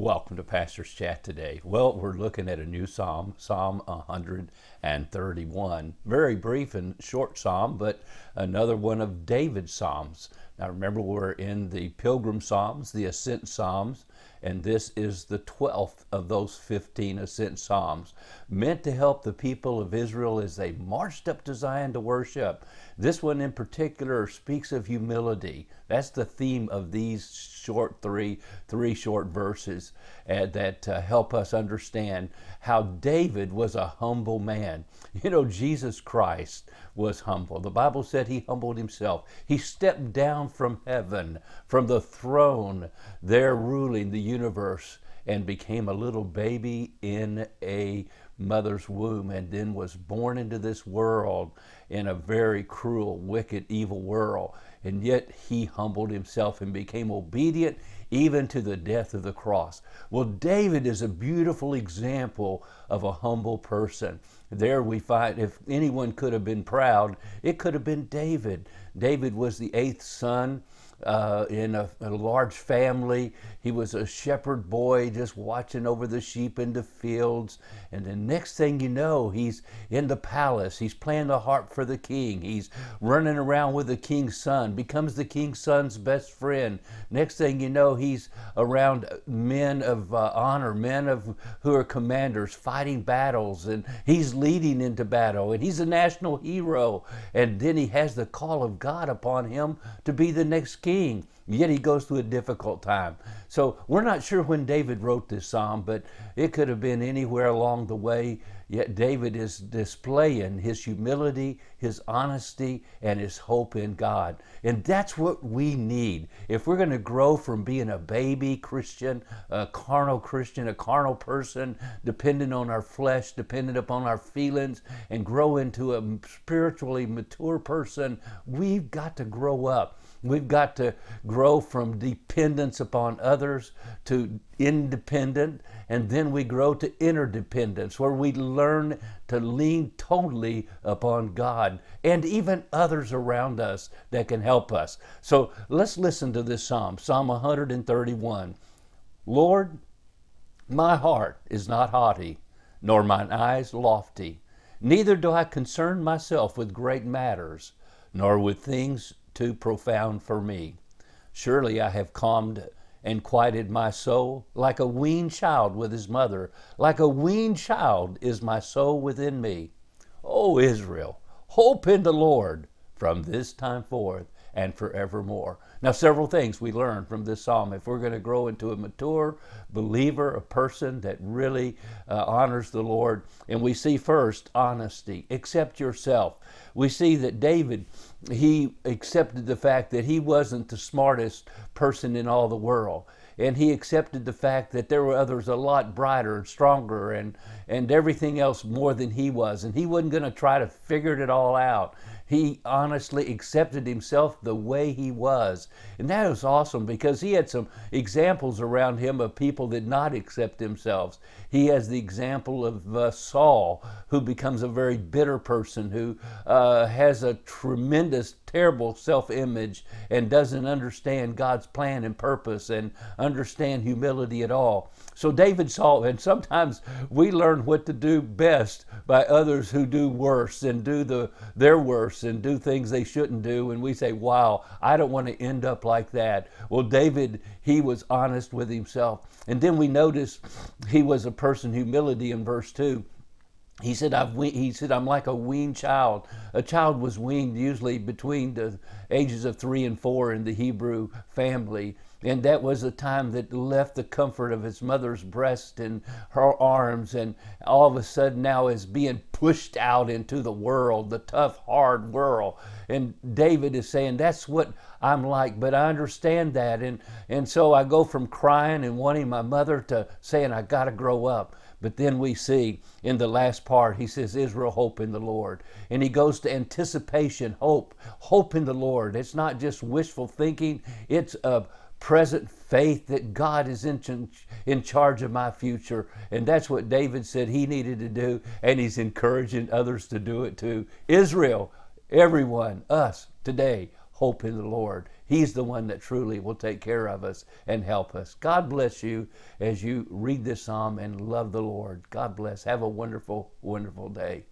Welcome to Pastor's Chat today. Well, we're looking at a new psalm, Psalm 131. Very brief and short psalm, but another one of David's psalms. Now remember, we're in the Pilgrim Psalms, the Ascent Songs, and this is the 12th of those 15 Ascent Songs, meant to help the people of Israel as they marched up to Zion to worship. This one in particular speaks of humility. That's the theme of these three short verses that help us understand how David was a humble man. You know, Jesus Christ was humble. The Bible said he humbled himself. He stepped down from heaven, from the throne there ruling the universe, and became a little baby in a mother's womb, and then was born into this world in a very cruel, wicked, evil world. And yet he humbled himself and became obedient even to the death of the cross. Well, David is a beautiful example of a humble person. There we find, if anyone could have been proud, it could have been David. David was the eighth son in a large family. He was a shepherd boy just watching over the sheep in the fields. And the next thing you know, he's in the palace. He's playing the harp for the king. He's running around with the king's son, becomes the king's son's best friend. Next thing you know, he's around men of honor, who are commanders, fighting battles, and he's leading into battle, and he's a national hero. And then he has the call of God upon him to be the next king. Yet he goes through a difficult time. So we're not sure when David wrote this psalm, but it could have been anywhere along the way. Yet David is displaying his humility, his honesty, and his hope in God. And that's what we need. If we're going to grow from being a baby Christian, a carnal person, dependent on our flesh, dependent upon our feelings, and grow into a spiritually mature person, we've got to grow up. We've got to grow from dependence upon others to independent, and then we grow to interdependence, where we learn to lean totally upon God and even others around us that can help us. So let's listen to this psalm, Psalm 131. Lord, my heart is not haughty, nor mine eyes lofty. Neither do I concern myself with great matters, nor with things too profound for me. Surely I have calmed and quieted my soul like a weaned child with his mother. Like a weaned child is my soul within me. O Israel, hope in the Lord from this time forth and forevermore. Now, several things we learn from this psalm. If we're going to grow into a mature believer, a person that really honors the Lord, and we see first honesty. Accept yourself. We see that David, he accepted the fact that he wasn't the smartest person in all the world. And he accepted the fact that there were others a lot brighter and stronger and everything else more than he was. And he wasn't going to try to figure it all out. He honestly accepted himself the way he was. And that was awesome, because he had some examples around him of people that did not accept themselves. He has the example of Saul, who becomes a very bitter person, who has a tremendous, terrible self-image and doesn't understand God's plan and purpose and understand humility at all. So David saw, and sometimes we learn what to do best by others who do worse and do their worst and do things they shouldn't do, and we say, wow, I don't want to end up like that. Well, David, he was honest with himself. And then we notice he was a person, humility, in verse 2. He said, I'm like a weaned child. A child was weaned usually between the ages of 3 and 4 in the Hebrew family. And that was a time that left the comfort of his mother's breast and her arms, and all of a sudden now is being pushed out into the world, the tough, hard world. And David is saying, that's what I'm like, but I understand that. And so I go from crying and wanting my mother to saying, I got to grow up. But then we see in the last part, he says, Israel, hope in the Lord. And he goes to anticipation, hope in the Lord. It's not just wishful thinking. It's a present faith that God is in charge of my future. And that's what David said he needed to do. And he's encouraging others to do it too. Israel, everyone, us today, hope in the Lord. He's the one that truly will take care of us and help us. God bless you as you read this psalm and love the Lord. God bless. Have a wonderful, wonderful day.